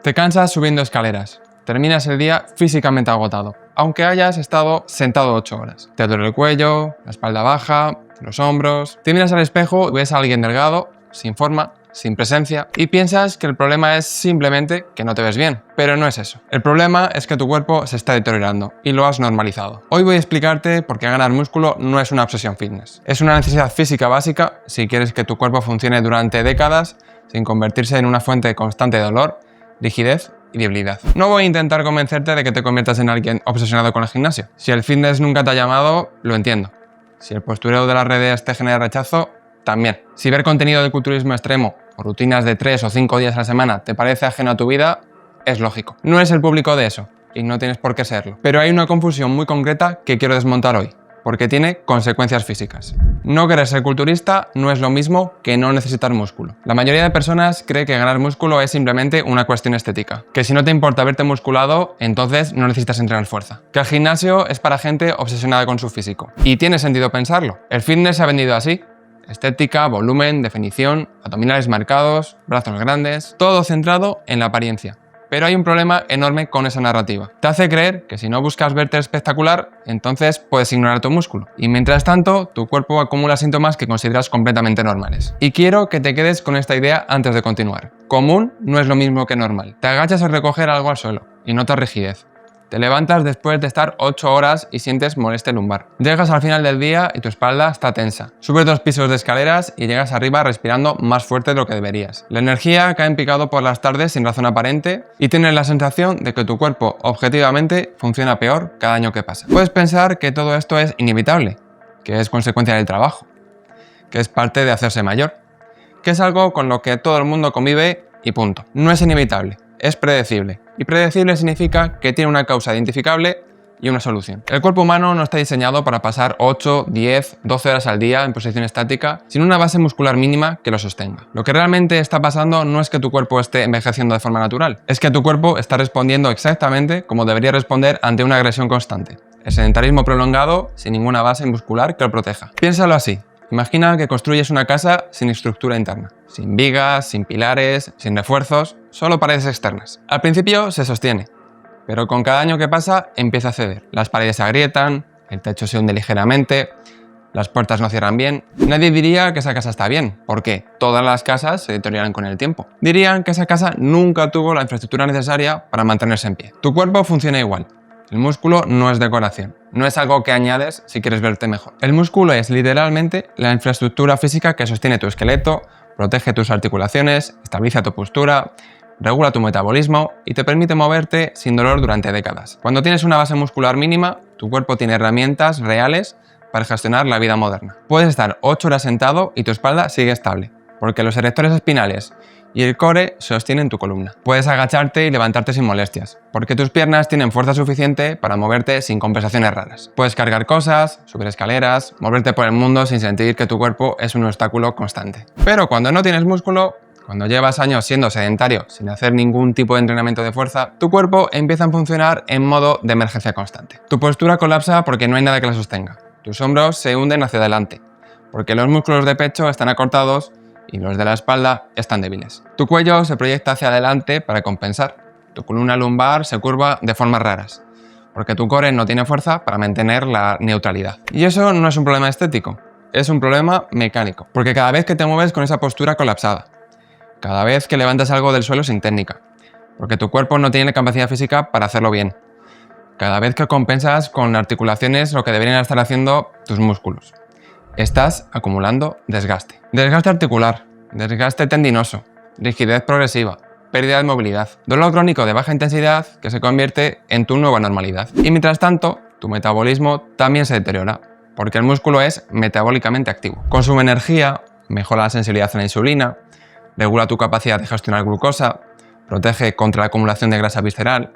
Te cansas subiendo escaleras. Terminas el día físicamente agotado, aunque hayas estado sentado 8 horas. Te duele el cuello, la espalda baja, los hombros. Te miras al espejo y ves a alguien delgado, sin forma, sin presencia, y piensas que el problema es simplemente que no te ves bien. Pero no es eso. El problema es que tu cuerpo se está deteriorando y lo has normalizado. Hoy voy a explicarte por qué ganar músculo no es una obsesión fitness. Es una necesidad física básica si quieres que tu cuerpo funcione durante décadas sin convertirse en una fuente constante de dolor, rigidez y debilidad. No voy a intentar convencerte de que te conviertas en alguien obsesionado con el gimnasio. Si el fitness nunca te ha llamado, lo entiendo. Si el postureo de las redes te genera rechazo, también. Si ver contenido de culturismo extremo o rutinas de 3 o 5 días a la semana te parece ajeno a tu vida, es lógico. No eres el público de eso y no tienes por qué serlo. Pero hay una confusión muy concreta que quiero desmontar hoy, porque tiene consecuencias físicas. No querer ser culturista no es lo mismo que no necesitar músculo. La mayoría de personas cree que ganar músculo es simplemente una cuestión estética, que si no te importa verte musculado, entonces no necesitas entrenar fuerza, que el gimnasio es para gente obsesionada con su físico. Y tiene sentido pensarlo. El fitness se ha vendido así. Estética, volumen, definición, abdominales marcados, brazos grandes, todo centrado en la apariencia. Pero hay un problema enorme con esa narrativa. Te hace creer que si no buscas verte espectacular, entonces puedes ignorar tu músculo. Y mientras tanto, tu cuerpo acumula síntomas que consideras completamente normales. Y quiero que te quedes con esta idea antes de continuar. Común no es lo mismo que normal. Te agachas a recoger algo al suelo y notas rigidez. Te levantas después de estar 8 horas y sientes molestia lumbar. Llegas al final del día y tu espalda está tensa. Subes 2 pisos de escaleras y llegas arriba respirando más fuerte de lo que deberías. La energía cae en picado por las tardes sin razón aparente y tienes la sensación de que tu cuerpo objetivamente funciona peor cada año que pasa. Puedes pensar que todo esto es inevitable, que es consecuencia del trabajo, que es parte de hacerse mayor, que es algo con lo que todo el mundo convive y punto. No es inevitable. Es predecible. Y predecible significa que tiene una causa identificable y una solución. El cuerpo humano no está diseñado para pasar 8, 10, 12 horas al día en posición estática sin una base muscular mínima que lo sostenga. Lo que realmente está pasando no es que tu cuerpo esté envejeciendo de forma natural, es que tu cuerpo está respondiendo exactamente como debería responder ante una agresión constante. El sedentarismo prolongado sin ninguna base muscular que lo proteja. Piénsalo así. Imagina que construyes una casa sin estructura interna, sin vigas, sin pilares, sin refuerzos, solo paredes externas. Al principio se sostiene, pero con cada año que pasa empieza a ceder. Las paredes se agrietan, el techo se hunde ligeramente, las puertas no cierran bien. Nadie diría que esa casa está bien, porque todas las casas se deterioran con el tiempo. Dirían que esa casa nunca tuvo la infraestructura necesaria para mantenerse en pie. Tu cuerpo funciona igual. El músculo no es decoración, no es algo que añades si quieres verte mejor. El músculo es literalmente la infraestructura física que sostiene tu esqueleto, protege tus articulaciones, estabiliza tu postura, regula tu metabolismo y te permite moverte sin dolor durante décadas. Cuando tienes una base muscular mínima, tu cuerpo tiene herramientas reales para gestionar la vida moderna. Puedes estar 8 horas sentado y tu espalda sigue estable, porque los erectores espinales y el core sostienen tu columna. Puedes agacharte y levantarte sin molestias, porque tus piernas tienen fuerza suficiente para moverte sin compensaciones raras. Puedes cargar cosas, subir escaleras, moverte por el mundo sin sentir que tu cuerpo es un obstáculo constante. Pero cuando no tienes músculo, cuando llevas años siendo sedentario sin hacer ningún tipo de entrenamiento de fuerza, tu cuerpo empieza a funcionar en modo de emergencia constante. Tu postura colapsa porque no hay nada que la sostenga. Tus hombros se hunden hacia adelante, porque los músculos de pecho están acortados y los de la espalda están débiles. Tu cuello se proyecta hacia adelante para compensar. Tu columna lumbar se curva de formas raras, porque tu core no tiene fuerza para mantener la neutralidad. Y eso no es un problema estético, es un problema mecánico, porque cada vez que te mueves con esa postura colapsada, cada vez que levantas algo del suelo sin técnica, porque tu cuerpo no tiene la capacidad física para hacerlo bien, cada vez que compensas con articulaciones lo que deberían estar haciendo tus músculos, estás acumulando desgaste. Desgaste articular, desgaste tendinoso, rigidez progresiva, pérdida de movilidad, dolor crónico de baja intensidad que se convierte en tu nueva normalidad. Y mientras tanto, tu metabolismo también se deteriora, porque el músculo es metabólicamente activo. Consume energía, mejora la sensibilidad a la insulina, regula tu capacidad de gestionar glucosa, protege contra la acumulación de grasa visceral,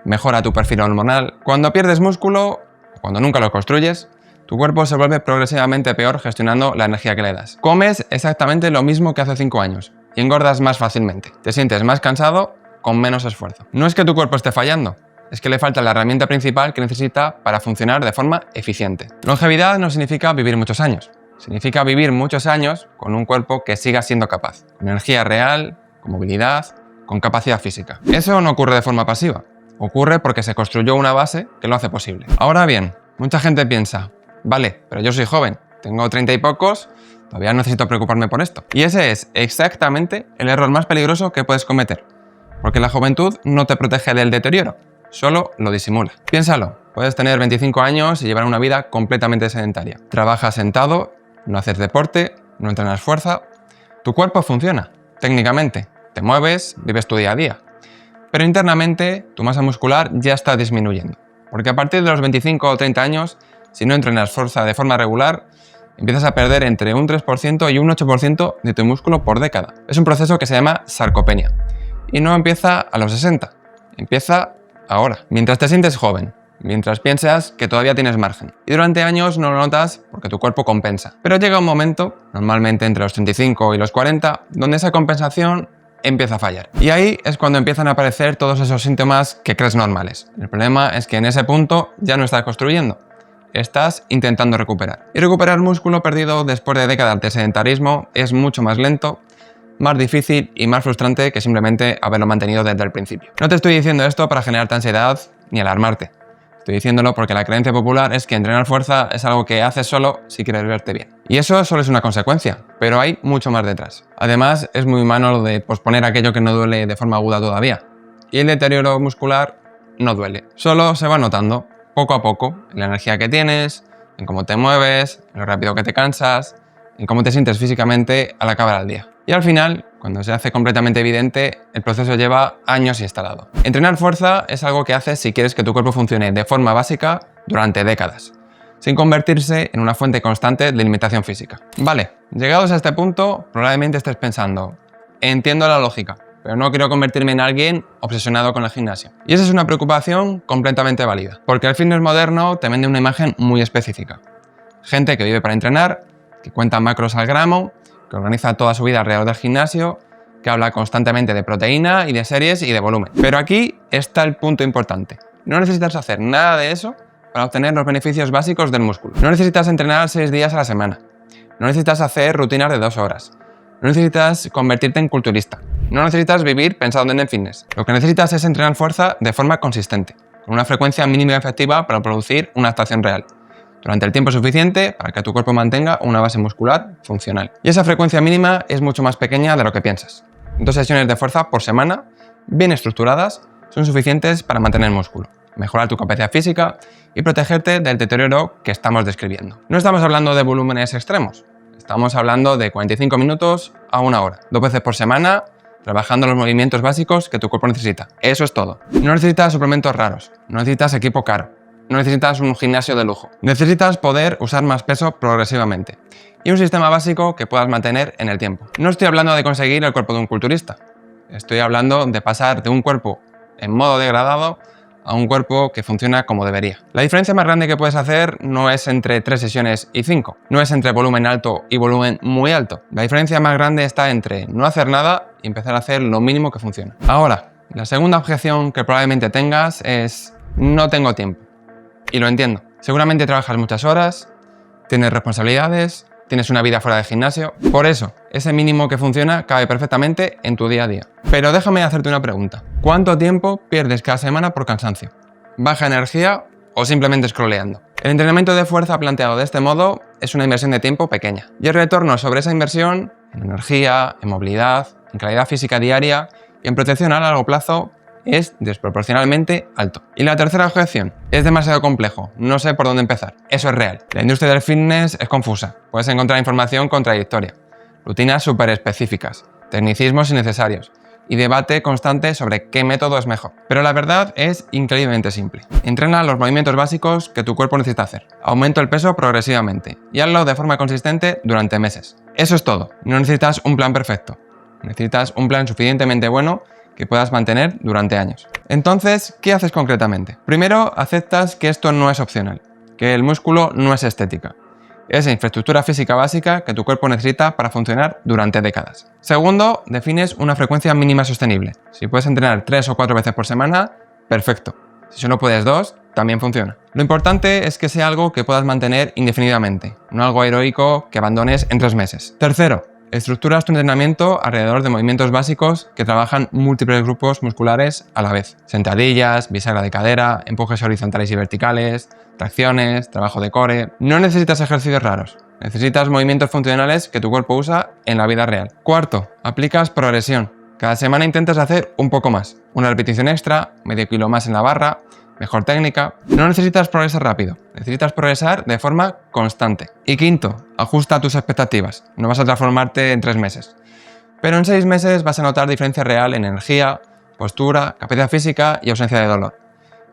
mejora tu perfil hormonal. Cuando pierdes músculo, o cuando nunca lo construyes, tu cuerpo se vuelve progresivamente peor gestionando la energía que le das. Comes exactamente lo mismo que hace 5 años y engordas más fácilmente. Te sientes más cansado con menos esfuerzo. No es que tu cuerpo esté fallando, es que le falta la herramienta principal que necesita para funcionar de forma eficiente. Longevidad no significa vivir muchos años. Significa vivir muchos años con un cuerpo que siga siendo capaz, con energía real, con movilidad, con capacidad física. Eso no ocurre de forma pasiva, ocurre porque se construyó una base que lo hace posible. Ahora bien, mucha gente piensa, vale, pero yo soy joven, tengo 30 y pocos, todavía no necesito preocuparme por esto. Y ese es exactamente el error más peligroso que puedes cometer, porque la juventud no te protege del deterioro, solo lo disimula. Piénsalo, puedes tener 25 años y llevar una vida completamente sedentaria. Trabajas sentado, no haces deporte, no entrenas fuerza. Tu cuerpo funciona, técnicamente, te mueves, vives tu día a día. Pero internamente tu masa muscular ya está disminuyendo, porque a partir de los 25 o 30 años, si no entrenas fuerza de forma regular, empiezas a perder entre un 3% y un 8% de tu músculo por década. Es un proceso que se llama sarcopenia. Y no empieza a los 60, empieza ahora, mientras te sientes joven, mientras piensas que todavía tienes margen. Y durante años no lo notas porque tu cuerpo compensa. Pero llega un momento, normalmente entre los 35 y los 40, donde esa compensación empieza a fallar. Y ahí es cuando empiezan a aparecer todos esos síntomas que crees normales. El problema es que en ese punto ya no estás construyendo, estás intentando recuperar. Y recuperar músculo perdido después de décadas de sedentarismo es mucho más lento, más difícil y más frustrante que simplemente haberlo mantenido desde el principio. No te estoy diciendo esto para generarte ansiedad ni alarmarte. Estoy diciéndolo porque la creencia popular es que entrenar fuerza es algo que haces solo si quieres verte bien. Y eso solo es una consecuencia, pero hay mucho más detrás. Además, es muy humano lo de posponer aquello que no duele de forma aguda todavía. Y el deterioro muscular no duele. Solo se va notando, poco a poco, en la energía que tienes, en cómo te mueves, en lo rápido que te cansas, en cómo te sientes físicamente al acabar el día. Y al final, cuando se hace completamente evidente, el proceso lleva años instalado. Entrenar fuerza es algo que haces si quieres que tu cuerpo funcione de forma básica durante décadas, sin convertirse en una fuente constante de limitación física. Vale, llegados a este punto, probablemente estés pensando, entiendo la lógica, pero no quiero convertirme en alguien obsesionado con el gimnasio. Y esa es una preocupación completamente válida, porque el fitness moderno te vende una imagen muy específica. Gente que vive para entrenar, que cuenta macros al gramo, que organiza toda su vida alrededor del gimnasio, que habla constantemente de proteína y de series y de volumen. Pero aquí está el punto importante. No necesitas hacer nada de eso para obtener los beneficios básicos del músculo. No necesitas entrenar 6 días a la semana. No necesitas hacer rutinas de 2 horas. No necesitas convertirte en culturista. No necesitas vivir pensando en el fitness. Lo que necesitas es entrenar fuerza de forma consistente, con una frecuencia mínima efectiva para producir una adaptación real, durante el tiempo suficiente para que tu cuerpo mantenga una base muscular funcional. Y esa frecuencia mínima es mucho más pequeña de lo que piensas. 2 sesiones de fuerza por semana, bien estructuradas, son suficientes para mantener músculo, mejorar tu capacidad física y protegerte del deterioro que estamos describiendo. No estamos hablando de volúmenes extremos, estamos hablando de 45 minutos a 1 hora, 2 veces por semana, trabajando los movimientos básicos que tu cuerpo necesita. Eso es todo. No necesitas suplementos raros, no necesitas equipo caro, no necesitas un gimnasio de lujo. Necesitas poder usar más peso progresivamente y un sistema básico que puedas mantener en el tiempo. No estoy hablando de conseguir el cuerpo de un culturista. Estoy hablando de pasar de un cuerpo en modo degradado a un cuerpo que funciona como debería. La diferencia más grande que puedes hacer no es entre 3 sesiones y 5. No es entre volumen alto y volumen muy alto. La diferencia más grande está entre no hacer nada y empezar a hacer lo mínimo que funciona. Ahora, la segunda objeción que probablemente tengas es no tengo tiempo. Y lo entiendo. Seguramente trabajas muchas horas, tienes responsabilidades, tienes una vida fuera del gimnasio. Por eso, ese mínimo que funciona cabe perfectamente en tu día a día. Pero déjame hacerte una pregunta. ¿Cuánto tiempo pierdes cada semana por cansancio? ¿Baja energía o simplemente scrolleando? El entrenamiento de fuerza planteado de este modo es una inversión de tiempo pequeña. Y el retorno sobre esa inversión, en energía, en movilidad, en calidad física diaria y en protección a largo plazo, es desproporcionalmente alto. Y la tercera objeción, es demasiado complejo, no sé por dónde empezar. Eso es real. La industria del fitness es confusa, puedes encontrar información contradictoria, rutinas súper específicas, tecnicismos innecesarios y debate constante sobre qué método es mejor. Pero la verdad es increíblemente simple. Entrena los movimientos básicos que tu cuerpo necesita hacer. Aumenta el peso progresivamente y hazlo de forma consistente durante meses. Eso es todo. No necesitas un plan perfecto. Necesitas un plan suficientemente bueno que puedas mantener durante años. Entonces, ¿qué haces concretamente? Primero, aceptas que esto no es opcional, que el músculo no es estética. Es infraestructura física básica que tu cuerpo necesita para funcionar durante décadas. Segundo, defines una frecuencia mínima sostenible. Si puedes entrenar 3 o 4 veces por semana, perfecto. Si solo puedes 2, también funciona. Lo importante es que sea algo que puedas mantener indefinidamente, no algo heroico que abandones en 3 meses. Tercero, Estructuras tu entrenamiento alrededor de movimientos básicos que trabajan múltiples grupos musculares a la vez. Sentadillas, bisagra de cadera, empujes horizontales y verticales, tracciones, trabajo de core... No necesitas ejercicios raros. Necesitas movimientos funcionales que tu cuerpo usa en la vida real. Cuarto, aplicas progresión. Cada semana intentas hacer un poco más. Una repetición extra, medio kilo más en la barra, mejor técnica. No necesitas progresar rápido, necesitas progresar de forma constante. Y quinto, ajusta tus expectativas. No vas a transformarte en 3 meses. Pero en 6 meses vas a notar diferencia real en energía, postura, capacidad física y ausencia de dolor.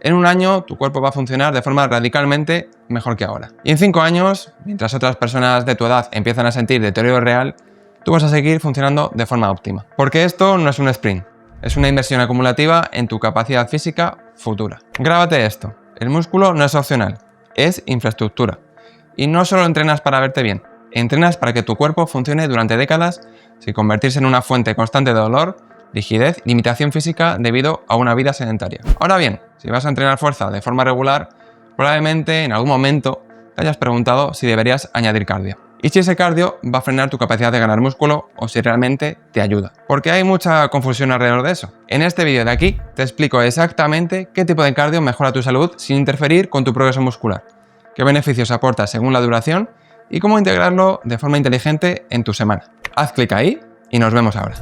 En 1 año, tu cuerpo va a funcionar de forma radicalmente mejor que ahora. Y en 5 años, mientras otras personas de tu edad empiezan a sentir deterioro real, tú vas a seguir funcionando de forma óptima. Porque esto no es un sprint, es una inversión acumulativa en tu capacidad física futura. Grábate esto, el músculo no es opcional, es infraestructura. Y no solo entrenas para verte bien, entrenas para que tu cuerpo funcione durante décadas sin convertirse en una fuente constante de dolor, rigidez y limitación física debido a una vida sedentaria. Ahora bien, si vas a entrenar fuerza de forma regular, probablemente en algún momento te hayas preguntado si deberías añadir cardio. Y si ese cardio va a frenar tu capacidad de ganar músculo o si realmente te ayuda. Porque hay mucha confusión alrededor de eso. En este vídeo de aquí te explico exactamente qué tipo de cardio mejora tu salud sin interferir con tu progreso muscular, qué beneficios aporta según la duración y cómo integrarlo de forma inteligente en tu semana. Haz clic ahí y nos vemos ahora.